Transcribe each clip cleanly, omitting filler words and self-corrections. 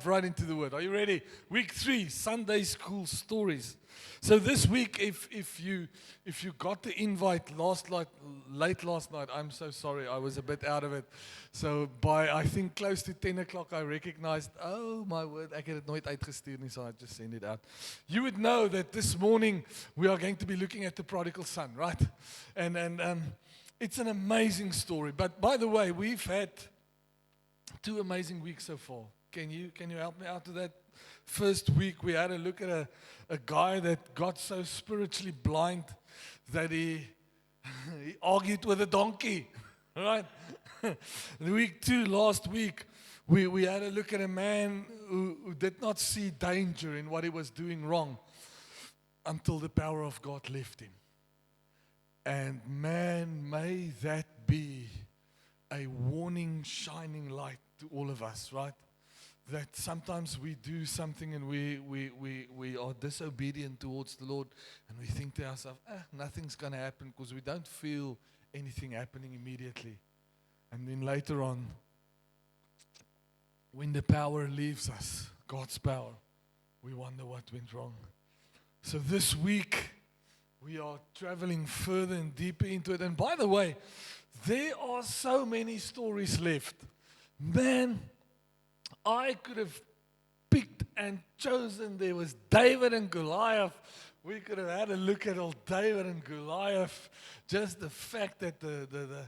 jump right into the word. Are you ready? Week 3, Sunday school stories. So this week, if you got the invite late last night, I'm so sorry, I was a bit out of it. So by I think close to 10 o'clock, I recognized, oh my word, ek het het nooit uitgestuur nie, so I just sent it out. You would know that this morning we are going to be looking at the prodigal son, right? And it's an amazing story. But by the way, we've had 2 amazing weeks so far. Can you help me out to that? First week we had a look at a guy that got so spiritually blind that he argued with a donkey, right? Week 2, last week, we had a look at a man who did not see danger in what he was doing wrong until the power of God left him. And man, may that be a warning, shining light to all of us, right? That sometimes we do something and we are disobedient towards the Lord, and we think to ourselves, nothing's going to happen because we don't feel anything happening immediately. And then later on, when the power leaves us, God's power, we wonder what went wrong. So this week, we are traveling further and deeper into it. And by the way, there are so many stories left. Man, I could have picked and chosen. There was David and Goliath. We could have had a look at old David and Goliath. Just the fact that the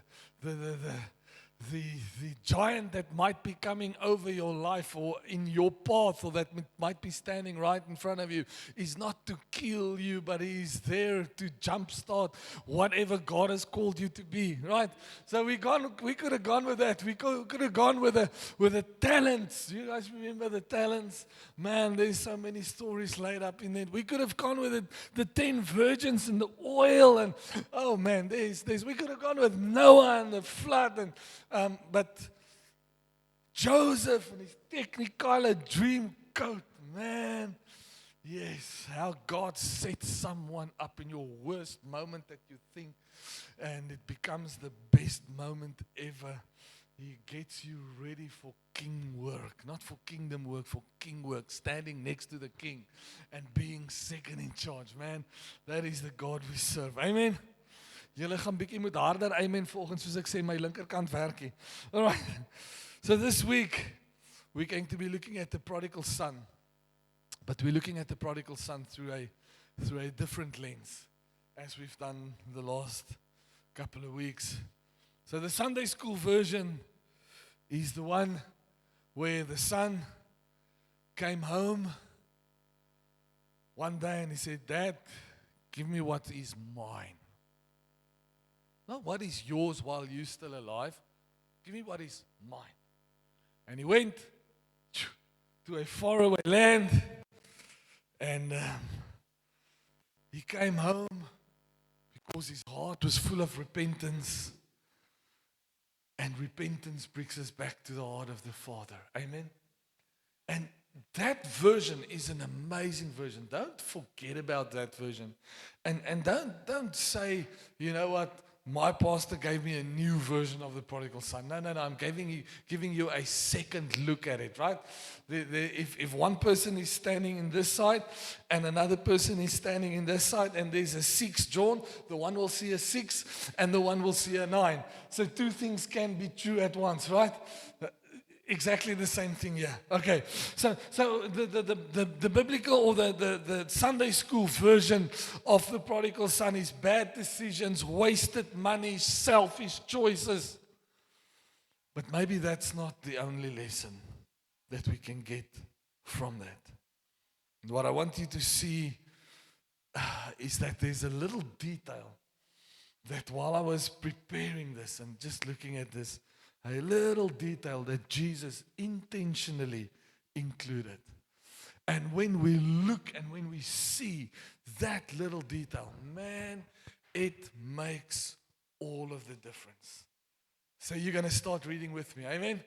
giant that might be coming over your life or in your path or that might be standing right in front of you is not to kill you, but he's there to jumpstart whatever God has called you to be, right? So we could have gone with that. We could have gone with the talents. You guys remember the talents? Man, there's so many stories laid up in there. We could have gone with the 10 virgins and the oil, and oh man, we could have gone with Noah and the flood, but Joseph and his Technicolor dream coat, man, yes, how God sets someone up in your worst moment that you think, and it becomes the best moment ever. He gets you ready for king work, not for kingdom work, for king work, standing next to the king and being second in charge. Man, that is the God we serve. Amen. Julle gaan bietjie moet harder amen volgens soos ek sê my linkerkant werkie. Alright. So this week we're going to be looking at the prodigal son. But we're looking at the prodigal son through a different lens, as we've done the last couple of weeks. So the Sunday school version is the one where the son came home one day and he said, "Dad, give me what is mine. Not what is yours while you're still alive. Give me what is mine." And he went to a faraway land, and he came home because his heart was full of repentance. And repentance brings us back to the heart of the Father. Amen. And that version is an amazing version. Don't forget about that version. And don't say, you know what, my pastor gave me a new version of the prodigal son. No, I'm giving you a second look at it, right? If one person is standing in this side and another person is standing in this side and there's a 6 drawn, the one will see a 6 and the one will see a 9. So 2 things can be true at once, right? Exactly the same thing here. Okay, so the biblical or the Sunday school version of the prodigal son is bad decisions, wasted money, selfish choices. But maybe that's not the only lesson that we can get from that. And what I want you to see is that there's a little detail that while I was preparing this and just looking at this, a little detail that Jesus intentionally included. And when we look and when we see that little detail, man, it makes all of the difference. So you're going to start reading with me. Amen?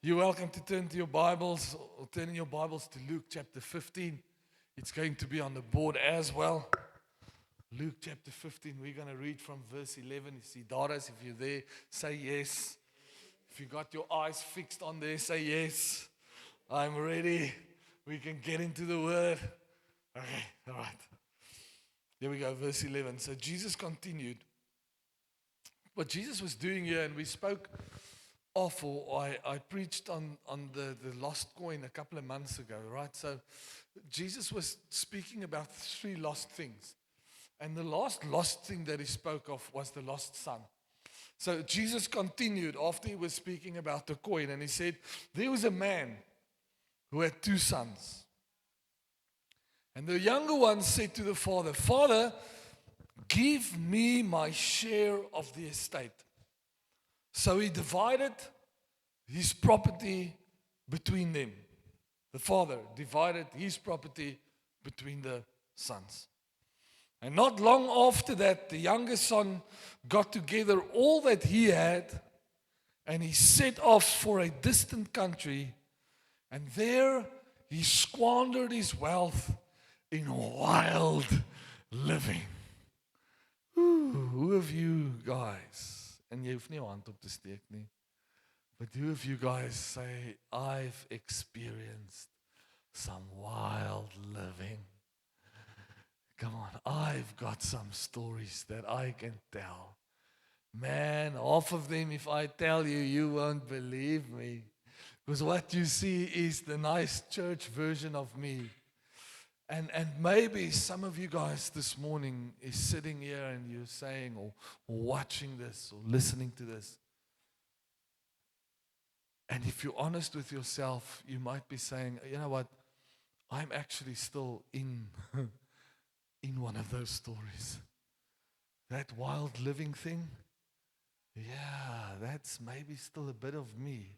You're welcome to turn to your Bibles or turn in your Bibles to Luke chapter 15. It's going to be on the board as well. Luke chapter 15, we're going to read from verse 11. You see daughters, if you're there, say yes. If you got your eyes fixed on there, say yes. I'm ready. We can get into the word. Okay, all right. Here we go, verse 11. So Jesus continued. What Jesus was doing here, and we spoke off, or I preached on the lost coin a couple of months ago, right? So Jesus was speaking about three lost things. And the last lost thing that he spoke of was the lost son. So Jesus continued after he was speaking about the coin, and he said, there was a man who had two sons. And the younger one said to the father, Father, give me my share of the estate. So he divided his property between them. The father divided his property between the sons. And not long after that, the youngest son got together all that he had, and he set off for a distant country, and there he squandered his wealth in wild living. Who of you guys, and jy hoef nie jou hand op te steek nie, but who of you guys say, I've experienced some wild living? Come on, I've got some stories that I can tell. Man, half of them, if I tell you, you won't believe me. Because what you see is the nice church version of me. And maybe some of you guys this morning is sitting here and you're saying, or watching this, or listening to this. And if you're honest with yourself, you might be saying, you know what, I'm actually still in one of those stories. That wild living thing, yeah, that's maybe still a bit of me.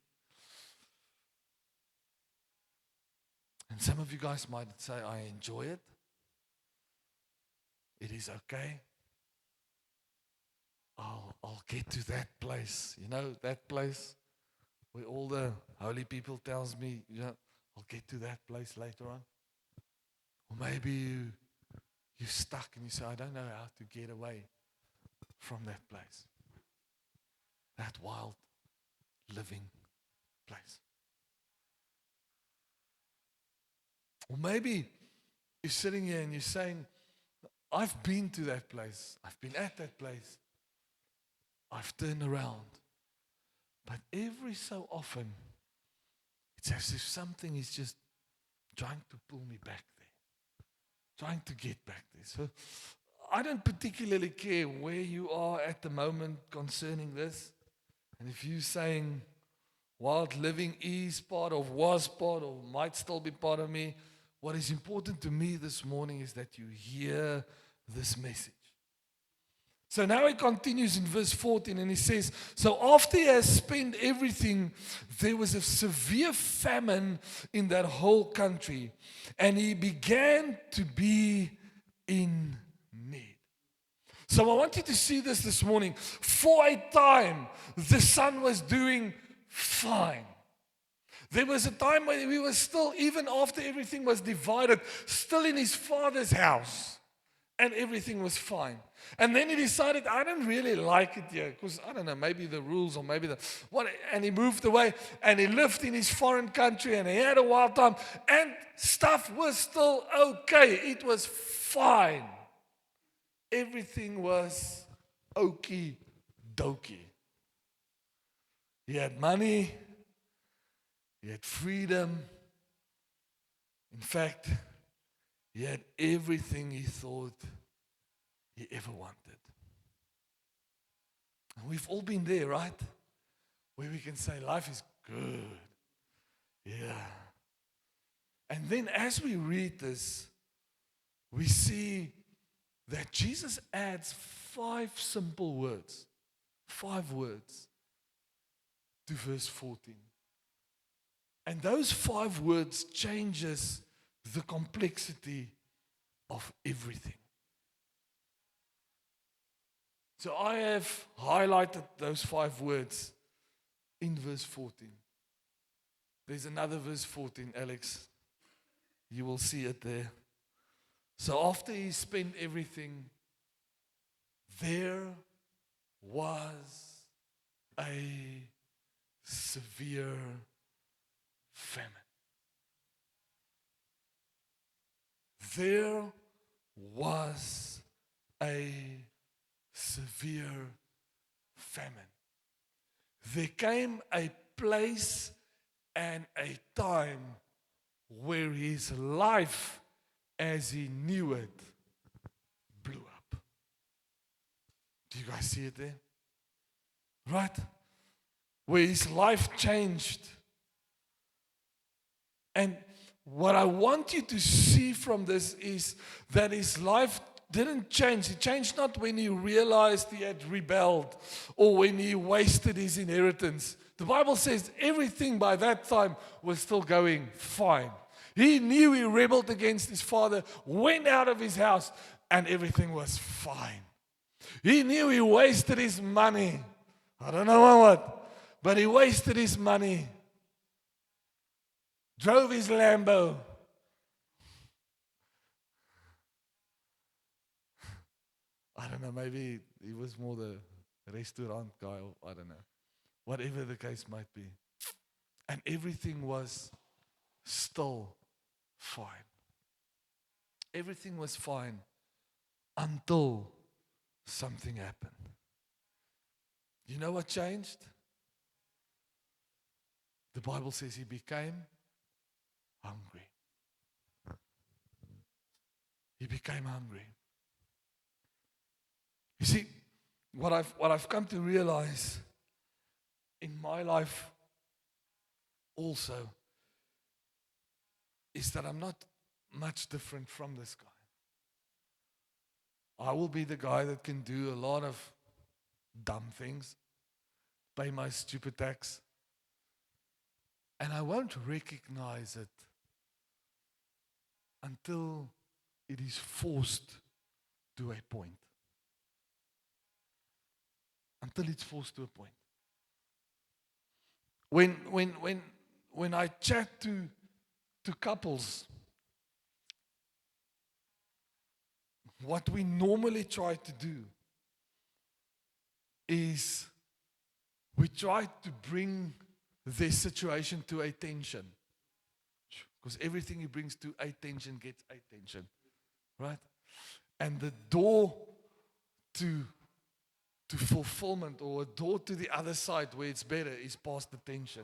And some of you guys might say, I enjoy it. It is okay. I'll get to that place. You know, that place where all the holy people tells me, you know, I'll get to that place later on. Or maybe you're stuck and you say, I don't know how to get away from that place. That wild living place. Or maybe you're sitting here and you're saying, I've been to that place. I've been at that place. I've turned around. But every so often, it's as if something is just trying to pull me back there. Trying to get back there. So I don't particularly care where you are at the moment concerning this. And if you're saying wild living is part of, was part of, might still be part of me, what is important to me this morning is that you hear this message. So now he continues in verse 14 and he says, so after he has spent everything, there was a severe famine in that whole country, and he began to be in need. So I want you to see this morning. For a time, the son was doing fine. There was a time when he was still, even after everything was divided, still in his father's house, and everything was fine. And then he decided, I don't really like it here, because I don't know, maybe the rules or maybe what, and he moved away and he lived in his foreign country and he had a wild time, and stuff was still okay. It was fine. Everything was okie dokie. He had money, he had freedom. In fact, he had everything he thought he ever wanted. And we've all been there, right? Where we can say life is good. Yeah. And then as we read this, we see that Jesus adds 5 simple words. 5 words to verse 14. And those 5 words changes the complexity of everything. So I have highlighted those 5 words in verse 14. There's another verse 14, Alex. You will see it there. So after he spent everything, there was a severe famine. there was a severe famine. There came a place and a time where his life as he knew it blew up. Do you guys see it there? Right? Where his life changed. And what I want you to see from this is that his life didn't change. It changed not when he realized he had rebelled or when he wasted his inheritance. The Bible says everything by that time was still going fine. He knew he rebelled against his father, went out of his house, and everything was fine. He knew he wasted his money. I don't know what, but he wasted his money. Drove his Lambo. I don't know, maybe he was more the restaurant guy, or I don't know. Whatever the case might be. And everything was still fine. Everything was fine until something happened. You know what changed? The Bible says he became hungry. He became hungry. You see, what I've come to realize in my life also is that I'm not much different from this guy. I will be the guy that can do a lot of dumb things, pay my stupid tax, and I won't recognize it until it is forced to a point. Until it's forced to a point. When I chat to couples, what we normally try to do is we try to bring their situation to attention. Because everything he brings to attention gets attention. Right? And the door to fulfillment, or a door to the other side where it's better, is past attention.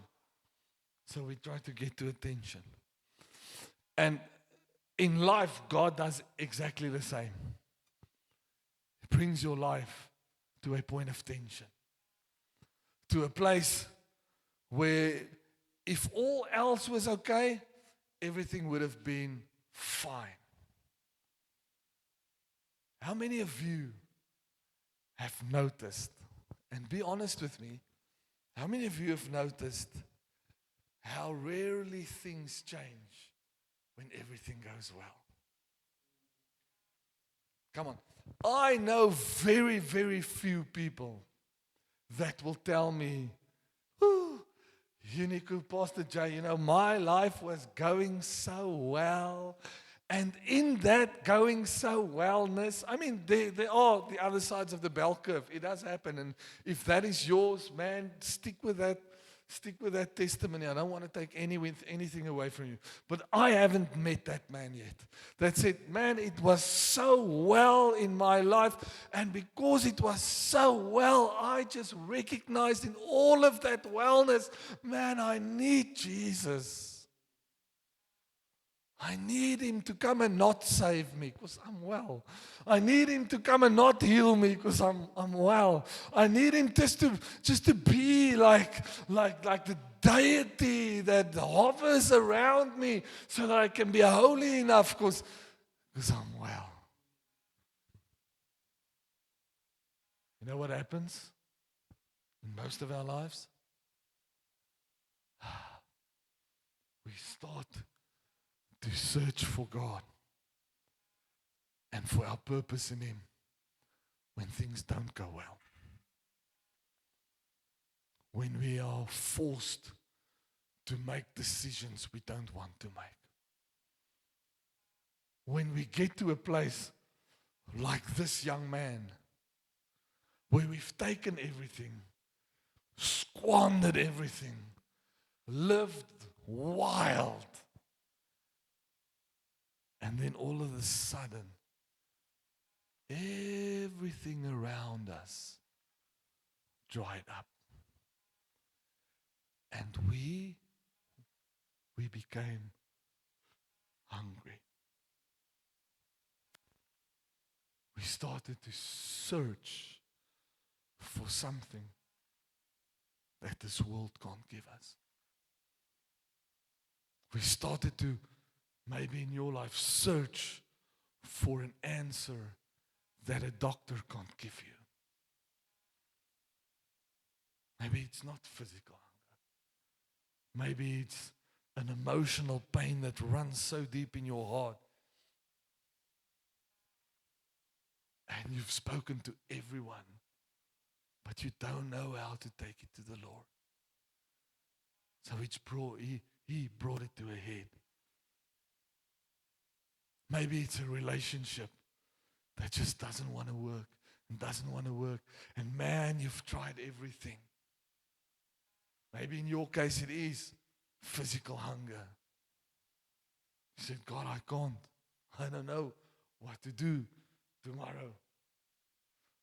So we try to get to attention. And in life, God does exactly the same. He brings your life to a point of tension. To a place where if all else was okay, everything would have been fine. How many of you have noticed, and be honest with me, how many of you have noticed how rarely things change when everything goes well? Come on. I know very, very few people that will tell me, Unico, Pastor Jay, my life was going so well. And in that going so wellness, I mean, there are the other sides of the bell curve. It does happen. And if that is yours, man, stick with that. Stick with that testimony. I don't want to take anything away from you. But I haven't met that man yet. That said, man, it was so well in my life. And because it was so well, I just recognized in all of that wellness, man, I need Jesus. I need him to come and not save me because I'm well. I need him to come and not heal me because I'm well. I need him just to be like the deity that hovers around me so that I can be holy enough because I'm well. You know what happens in most of our lives? We start to search for God and for our purpose in Him when things don't go well. When we are forced to make decisions we don't want to make. When we get to a place like this young man, where we've taken everything, squandered everything, lived wild, and And then all of a sudden, everything around us dried up. And we became hungry. We started to search for something that this world can't give us. We started to, maybe in your life, search for an answer that a doctor can't give you. Maybe it's not physical hunger. Maybe it's an emotional pain that runs so deep in your heart. And you've spoken to everyone, but you don't know how to take it to the Lord. So He brought it to a head. Maybe it's a relationship that just doesn't want to work and doesn't want to work. And man, you've tried everything. Maybe in your case it is physical hunger. You said, God, I can't. I don't know what to do tomorrow.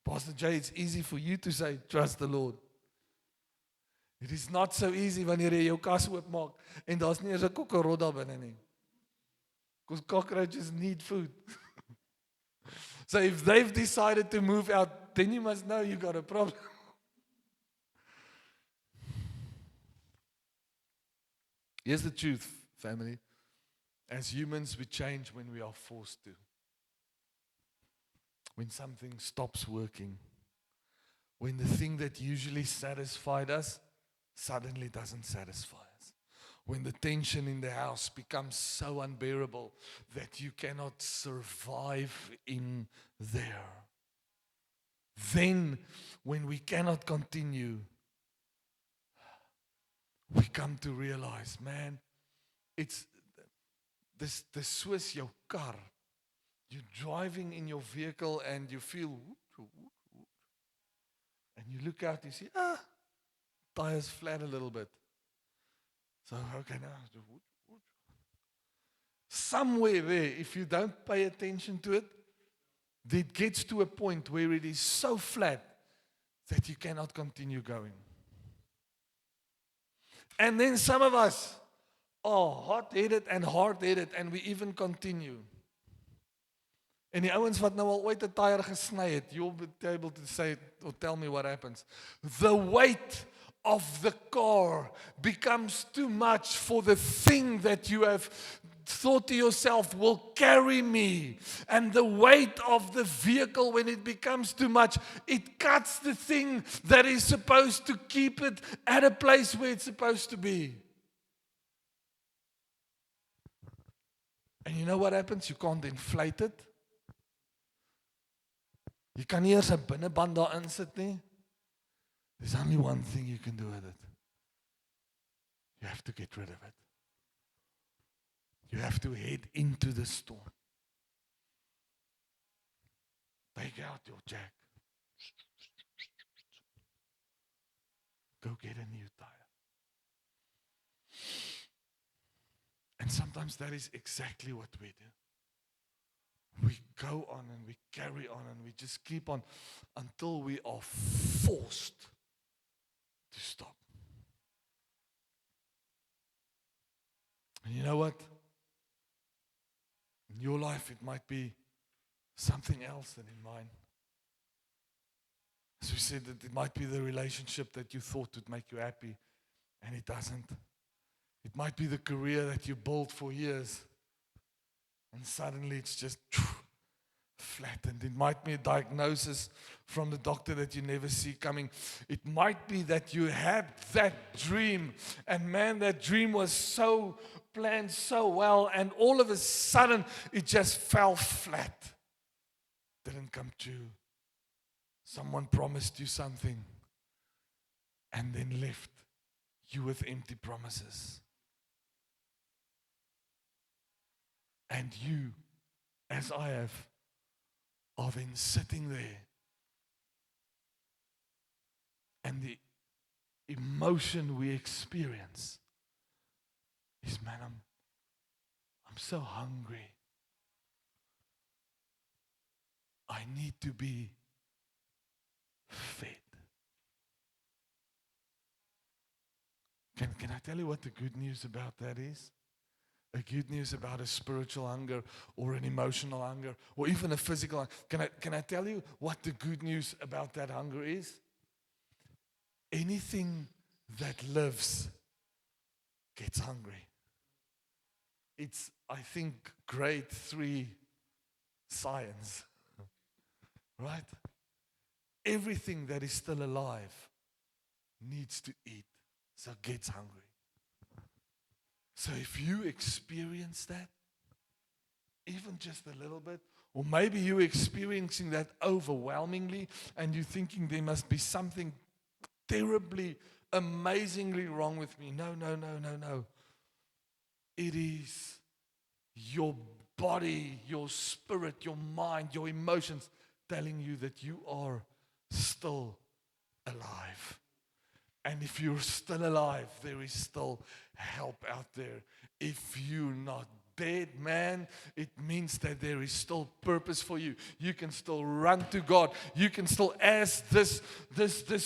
Pastor Jay, it's easy for you to say, trust the Lord. It is not so easy wanneer jy jou kas oopmaak en daar's nie eens 'n kokkerot daar binne nie. Because cockroaches need food. So if they've decided to move out, then you must know you got a problem. Here's the truth, family. As humans, we change when we are forced to. When something stops working. When the thing that usually satisfied us suddenly doesn't satisfy us. When the tension in the house becomes so unbearable that you cannot survive in there. Then, when we cannot continue, we come to realize, man, it's this Swiss, your car. You're driving in your vehicle and you feel, and you look out, you see, tires flat a little bit. So, okay, now, somewhere there, if you don't pay attention to it, it gets to a point where it is so flat that you cannot continue going. And then some of us are hot-headed and hard-headed, and we even continue. En die ouens wat nou al ooit 'n tyre gesny het, you'll be able to say or tell me what happens. The weight of the car becomes too much for the thing that you have thought to yourself will carry me. And the weight of the vehicle, when it becomes too much, it cuts the thing that is supposed to keep it at a place where it's supposed to be. And you know what happens? You can't inflate it. Jy kan nie eers 'n binneband daarin sit nie. There's only one thing you can do with it. You have to get rid of it. You have to head into the storm. Take out your jack. Go get a new tire. And sometimes that is exactly what we do. We go on and we carry on and we just keep on until we are forced to stop. And you know what? In your life, it might be something else than in mine. As we said, that it might be the relationship that you thought would make you happy, and it doesn't. It might be the career that you built for years, and suddenly it's just flattened. It might be a diagnosis from the doctor that you never see coming. It might be that you had that dream, and man, that dream was so planned so well, and all of a sudden it just fell flat. Didn't come true. Someone promised you something and then left you with empty promises. And you, as I have, are then sitting there. And the emotion we experience is, man, I'm so hungry. I need to be fed. Can I tell you what the good news about that is? A good news about a spiritual hunger or an emotional hunger or even a physical hunger. Can I tell you what the good news about that hunger is? Anything that lives gets hungry. It's, I think, grade 3 science, right? Everything that is still alive needs to eat, so gets hungry. So if you experience that, even just a little bit, or maybe you're experiencing that overwhelmingly and you're thinking there must be something terribly, amazingly wrong with me. No, no, no, no, no. It is your body, your spirit, your mind, your emotions telling you that you are still alive. And if you're still alive, there is still help out there. If you're not dead, man, it means that there is still purpose for you. You can still run to God. You can still, as this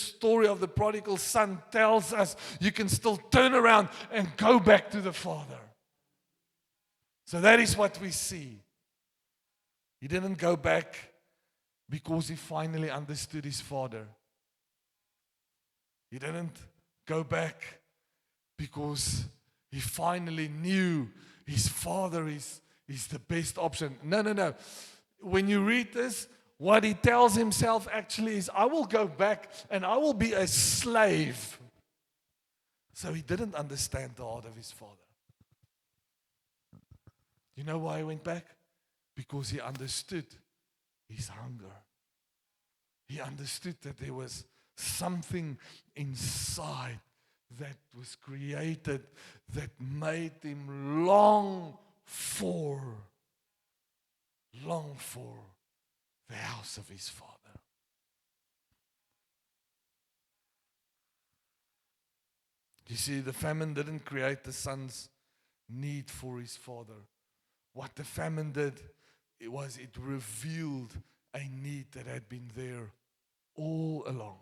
story of the prodigal son tells us, you can still turn around and go back to the Father. So that is what we see. He didn't go back because he finally understood his Father. He didn't go back because he finally knew his Father is the best option. No, no, no. When you read this, what he tells himself actually is, I will go back and I will be a slave. So he didn't understand the heart of his Father. You know why he went back? Because he understood his hunger. He understood that there was something inside that was created that made him long for the house of his Father. You see, the famine didn't create the son's need for his father. What the famine did, it revealed a need that had been there all along.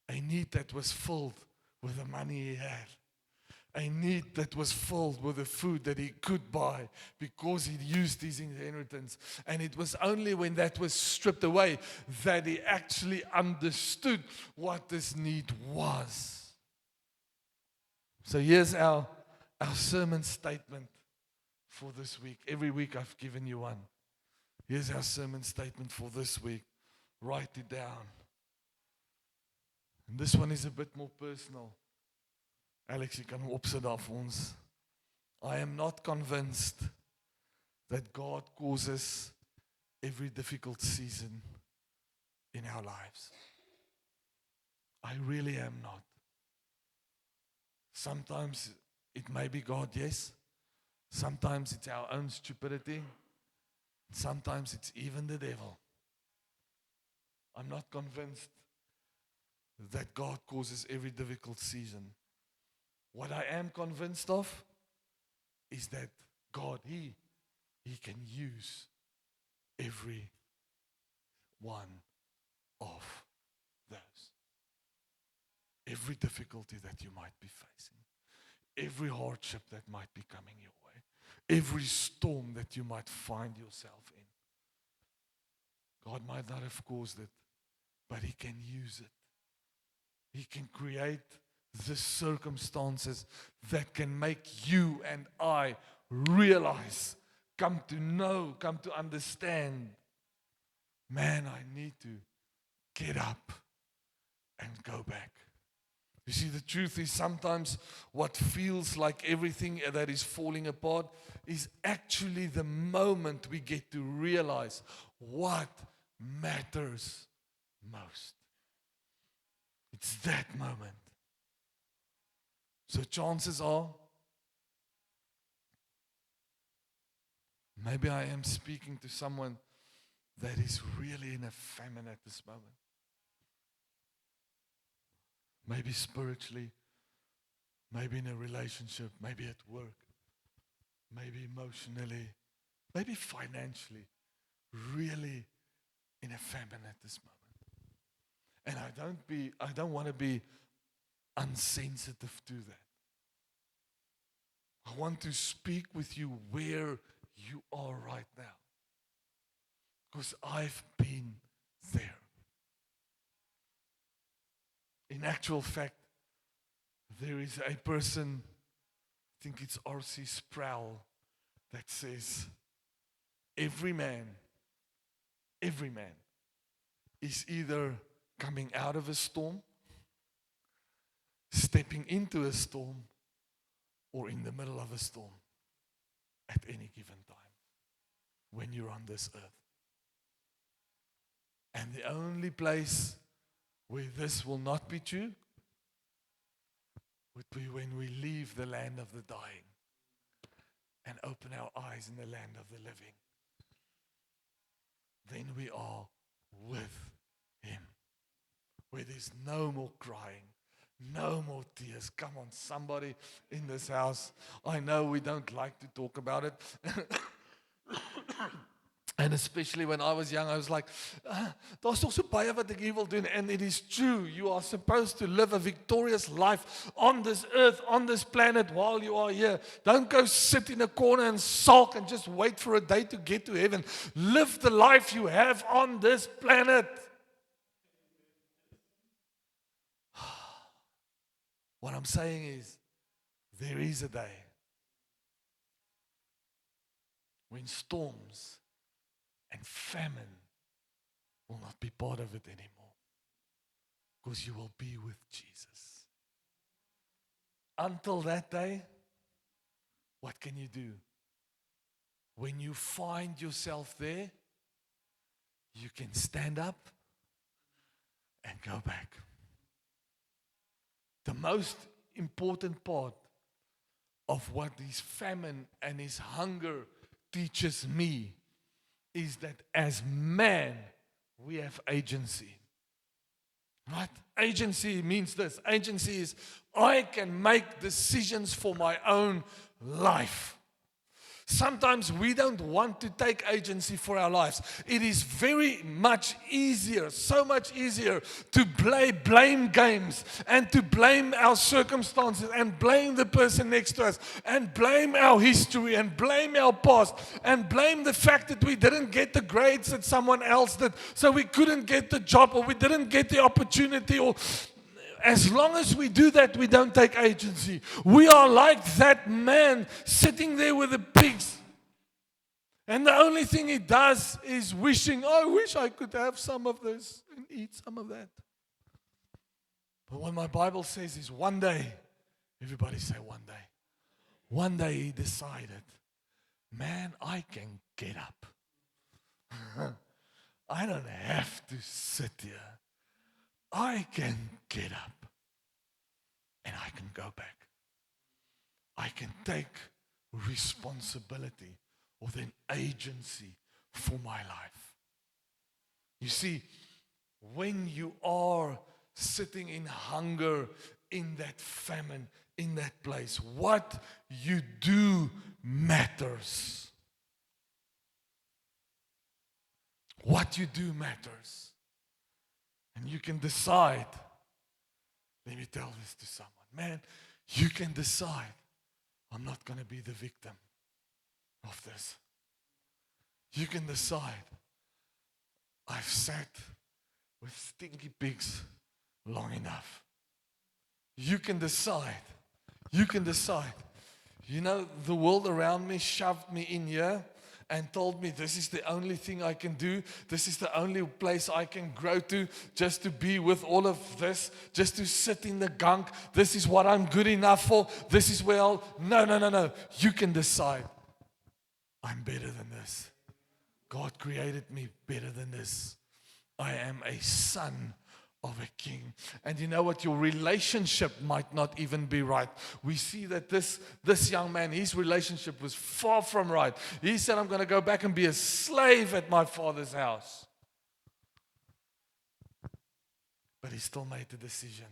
A need that was filled with the money he had. A need that was filled with the food that he could buy because he used his inheritance. And it was only when that was stripped away that he actually understood what this need was. So here's our sermon statement for this week. Every week I've given you one. Here's our sermon statement for this week. Write it down. And this one is a bit more personal. Alex, jy kan hom opsit daar vir ons. I am not convinced that God causes every difficult season in our lives. I really am not. Sometimes it may be God, yes. Sometimes it's our own stupidity. Sometimes it's even the devil. I'm not convinced that God causes every difficult season. What I am convinced of is that God, He can use every one of those. Every difficulty that you might be facing. Every hardship that might be coming your way. Every storm that you might find yourself in. God might not have caused it, but He can use it. He can create the circumstances that can make you and I realize, come to know, come to understand, man, I need to get up and go back. You see, the truth is sometimes what feels like everything that is falling apart is actually the moment we get to realize what matters most. It's that moment. So chances are, maybe I am speaking to someone that is really in a famine at this moment. Maybe spiritually, maybe in a relationship, maybe at work, maybe emotionally, maybe financially, really in a famine at this moment. And I don't want to be unsensitive to that. I want to speak with you where you are right now. Because I've been there. In actual fact, there is a person, I think it's R.C. Sproul, that says, every man is either coming out of a storm, stepping into a storm, or in the middle of a storm at any given time when you're on this earth. And the only place where this will not be true would be when we leave the land of the dying and open our eyes in the land of the living. Then we are with Him, where there's no more crying, no more tears. Come on, somebody in this house. I know we don't like to talk about it. And especially when I was young, I was like, daar's nog so baie wat ek hier wil doen. And it is true, you are supposed to live a victorious life on this earth, on this planet while you are here. Don't go sit in a corner and sulk and just wait for a day to get to heaven. Live the life you have on this planet. What I'm saying is, there is a day when storms and famine will not be part of it anymore, because you will be with Jesus. Until that day, what can you do? When you find yourself there, you can stand up and go back. The most important part of what his famine and his hunger teaches me is that as man, we have agency. Right? Agency means this. Agency is I can make decisions for my own life. Sometimes we don't want to take agency for our lives. It is very much easier, so much easier to play blame games and to blame our circumstances and blame the person next to us and blame our history and blame our past and blame the fact that we didn't get the grades that someone else did, so we couldn't get the job or we didn't get the opportunity. Or as long as we do that, we don't take agency. We are like that man sitting there with the pigs. And the only thing he does is wishing, I wish I could have some of this and eat some of that. But what my Bible says is one day, everybody say one day. One day he decided, man, I can get up. I don't have to sit here. I can get up and I can go back. I can take responsibility or then agency for my life. You see, when you are sitting in hunger, in that famine, in that place, what you do matters. What you do matters. And you can decide, let me tell this to someone, man, you can decide, I'm not going to be the victim of this. You can decide, I've sat with stinky pigs long enough. You can decide, you know, the world around me shoved me in here and told me this is the only thing I can do. This is the only place I can grow to, just to be with all of this, just to sit in the gunk. This is what I'm good enough for. This is where No. You can decide. I'm better than this. God created me better than this. I am a son of a king. And you know what? Your relationship might not even be right. We see that this young man, his relationship was far from right. He said, I'm going to go back and be a slave at my father's house. But he still made the decision.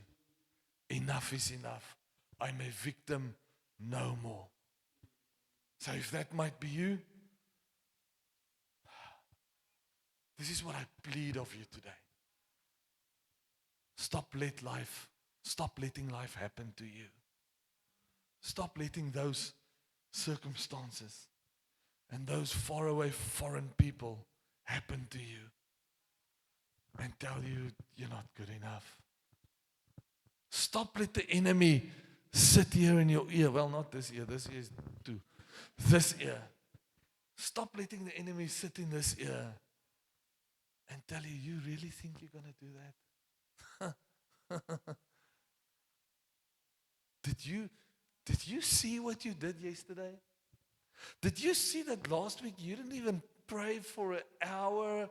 Enough is enough. I'm a victim no more. So if that might be you, This is what I plead of you today. Stop letting life happen to you. Stop letting those circumstances and those faraway foreign people happen to you and tell you you're not good enough. Stop let the enemy sit here in your ear. Well, not this ear. This ear is too. This ear. Stop letting the enemy sit in this ear and tell you, you really think you're going to do that? Did you see what you did yesterday? Did you see that last week you didn't even pray for an hour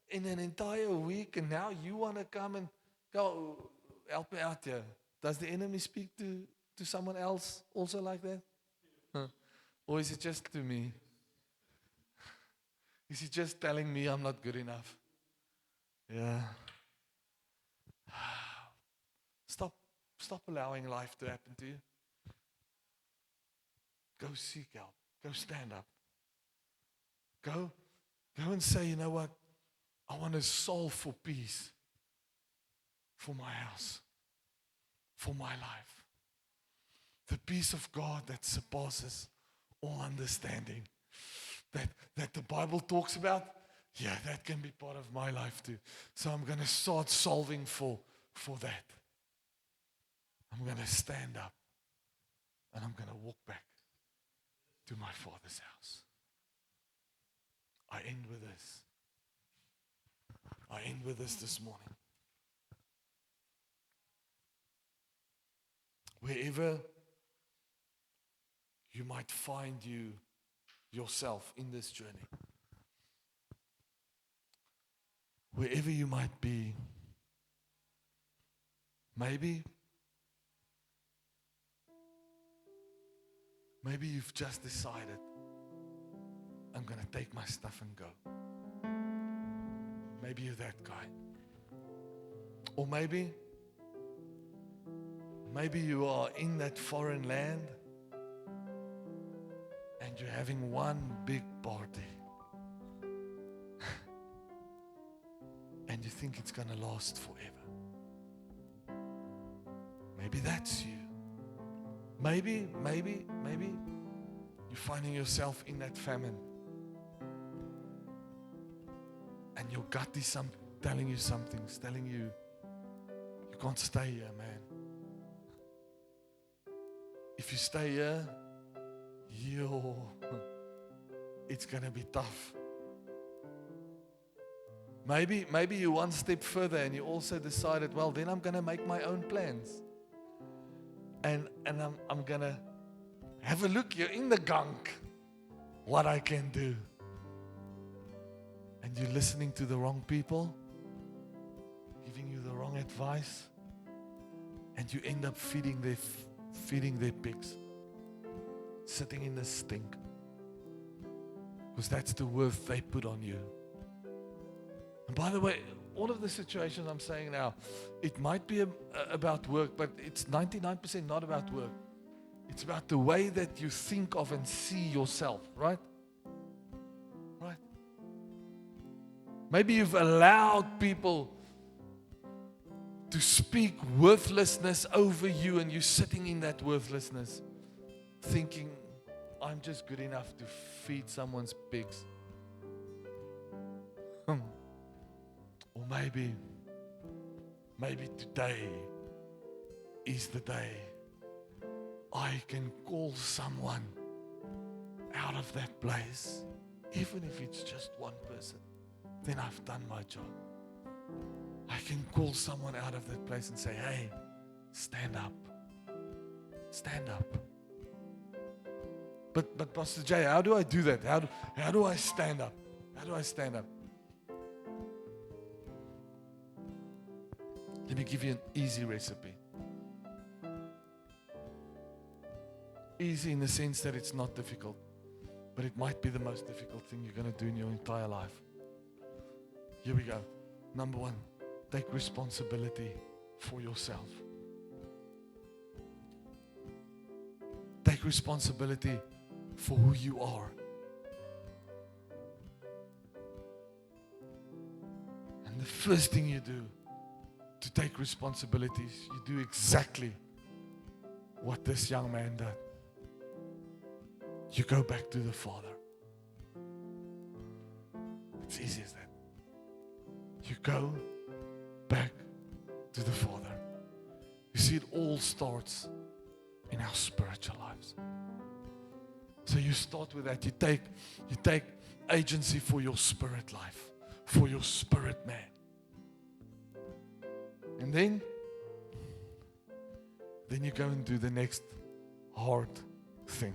in an entire week, and now you want to come and go, help me out here? Does the enemy speak to someone else also like that? Huh? Or is it just to me? Is he just telling me I'm not good enough? Yeah. Stop allowing life to happen to you. Go seek help. Go stand up. Go and say, you know what? I want to solve for peace, for my house, for my life. The peace of God that surpasses all understanding. That the Bible talks about, yeah, that can be part of my life too. So I'm going to start solving for that. I'm going to stand up and I'm going to walk back to my Father's house. I end with this. I end with this morning. Wherever you might find yourself in this journey, wherever you might be, maybe you've just decided, I'm going to take my stuff and go. Maybe you're that guy. Or maybe you are in that foreign land and you're having one big party. And you think it's going to last forever. Maybe that's you. Maybe you're finding yourself in that famine. And your gut is telling you something. It's telling you, you can't stay here, man. If you stay here, it's going to be tough. Maybe you one step further and you also decided, well, then I'm going to make my own plans. And I'm going to have a look here in the gunk, what I can do. And you're listening to the wrong people, giving you the wrong advice, and you end up feeding their pigs, sitting in the stink, because that's the worth they put on you. And by the way, all of the situations I'm saying now, it might be about work, but it's 99% not about work. It's about the way that you think of and see yourself, right? Right? Maybe you've allowed people to speak worthlessness over you, and you're sitting in that worthlessness, thinking, I'm just good enough to feed someone's pigs. Or maybe today is the day I can call someone out of that place, even if it's just one person. Then I've done my job. I can call someone out of that place and say, hey, stand up. Stand up. But Pastor Jay, how do I do that? How do I stand up? How do I stand up? Let me give you an easy recipe. Easy in the sense that it's not difficult, but it might be the most difficult thing you're going to do in your entire life. Here we go. Number one, take responsibility for yourself. Take responsibility for who you are. the first thing you do to take responsibilities, you do exactly what this young man did. You go back to the Father. It's easy as that. You go back to the Father. You see, it all starts in our spiritual lives. So you start with that. You take agency for your spirit life, for your spirit man. And then you go and do the next hard thing.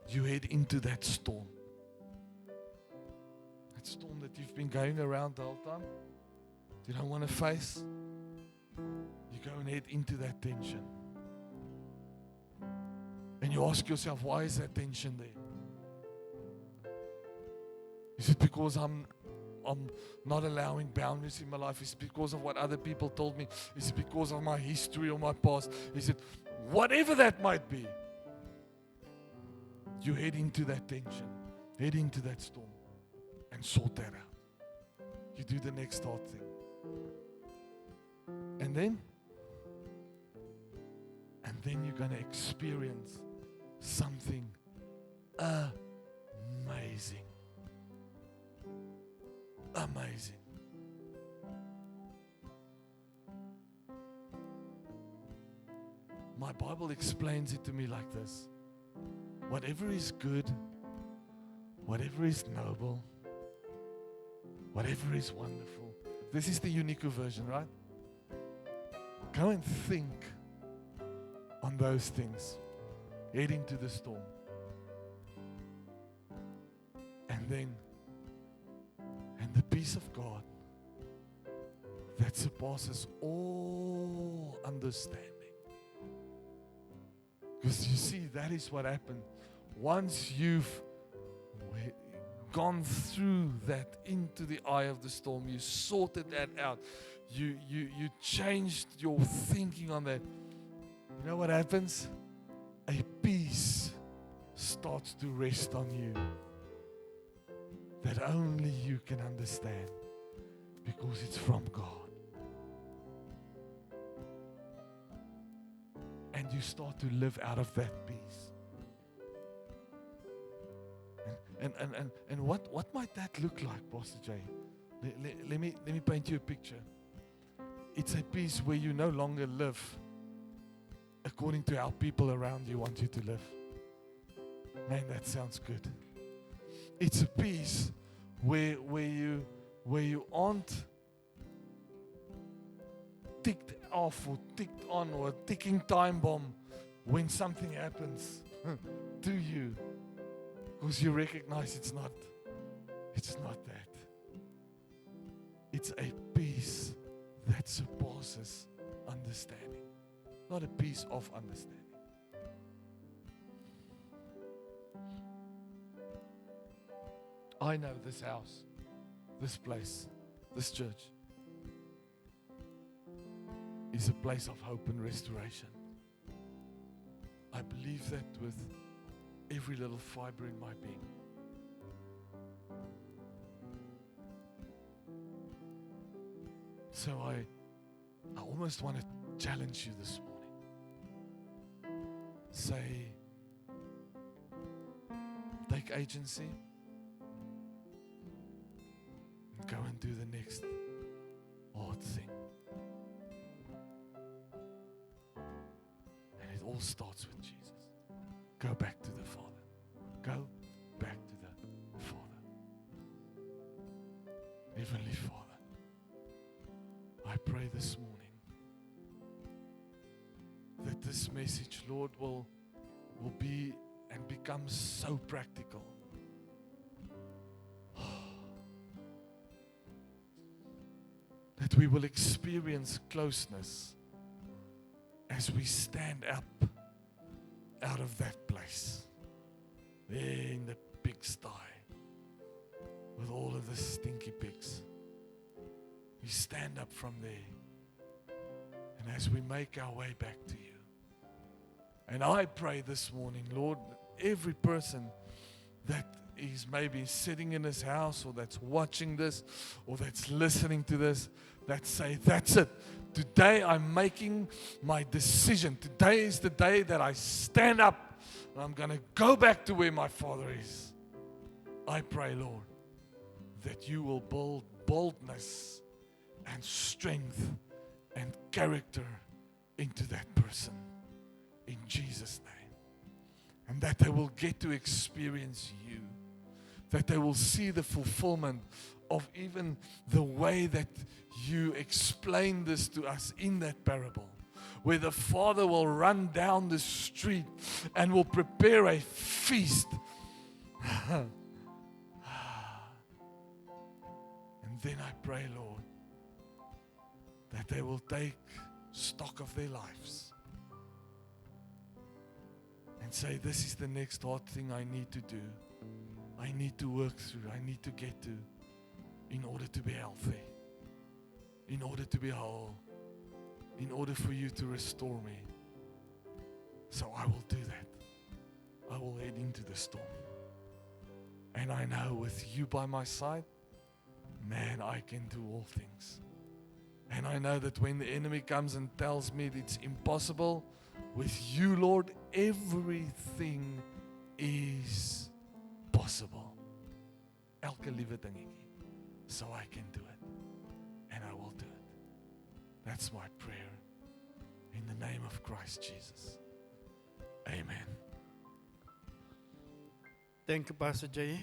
You head into that storm. That storm that you've been going around the whole time. You don't want to face. You go and head into that tension. And you ask yourself, why is that tension there? Is it because I'm not allowing boundaries in my life? Is it because of what other people told me? Is it because of my history or my past? Is it whatever that might be? You head into that tension, head into that storm, and sort that out. You do the next hard thing. And then you're going to experience something amazing. Amazing. My Bible explains it to me like this. Whatever is good, whatever is noble, whatever is wonderful. This is the unique version, right? Go and think on those things. Head into the storm. And the peace of God that surpasses all understanding. Because you see, that is what happened. Once you've gone through that into the eye of the storm, you sorted that out. You changed your thinking on that. You know what happens? A peace starts to rest on you that only you can understand, because it's from God. And you start to live out of that peace. And what might that look like, Pastor Jay? Let me paint you a picture. It's a peace where you no longer live according to how people around you want you to live. Man, that sounds good. It's a peace where you aren't ticked off or ticked on or a ticking time bomb when something happens to you, because you recognize it's not that. It's a peace that surpasses understanding, not a peace of understanding. I know this house, this place, this church is a place of hope and restoration. I believe that with every little fiber in my being. So I almost want to challenge you this morning. Say, take agency and go and do the next hard thing. And it all starts with Jesus. Go back to the Father. Go back to the Father. Heavenly Father, I pray this morning that this message, Lord, will be and become so practical. That we will experience closeness as we stand up out of that place, there in the pigsty with all of the stinky pigs. We stand up from there, and as we make our way back to you, and I pray this morning, Lord, every person that is maybe sitting in his house, or that's watching this, or that's listening to this, that say, that's it. Today I'm making my decision. Today is the day that I stand up and I'm going to go back to where my Father is. I pray, Lord, that you will build boldness and strength and character into that person. In Jesus' name. And that they will get to experience you. That they will see the fulfillment of even the way that you explained this to us in that parable. Where the Father will run down the street and will prepare a feast. And then I pray, Lord, that they will take stock of their lives and say, this is the next hard thing I need to do. I need to work through. I need to get to in order to be healthy, in order to be whole, in order for you to restore me. So I will do that. I will head into the storm. And I know with you by my side, man, I can do all things. And I know that when the enemy comes and tells me it's impossible, with you, Lord, everything is possible. Elke liewe dingetjie. So I can do it. And I will do it. That's my prayer. In the name of Christ Jesus. Amen. Thank you, Pastor Jay.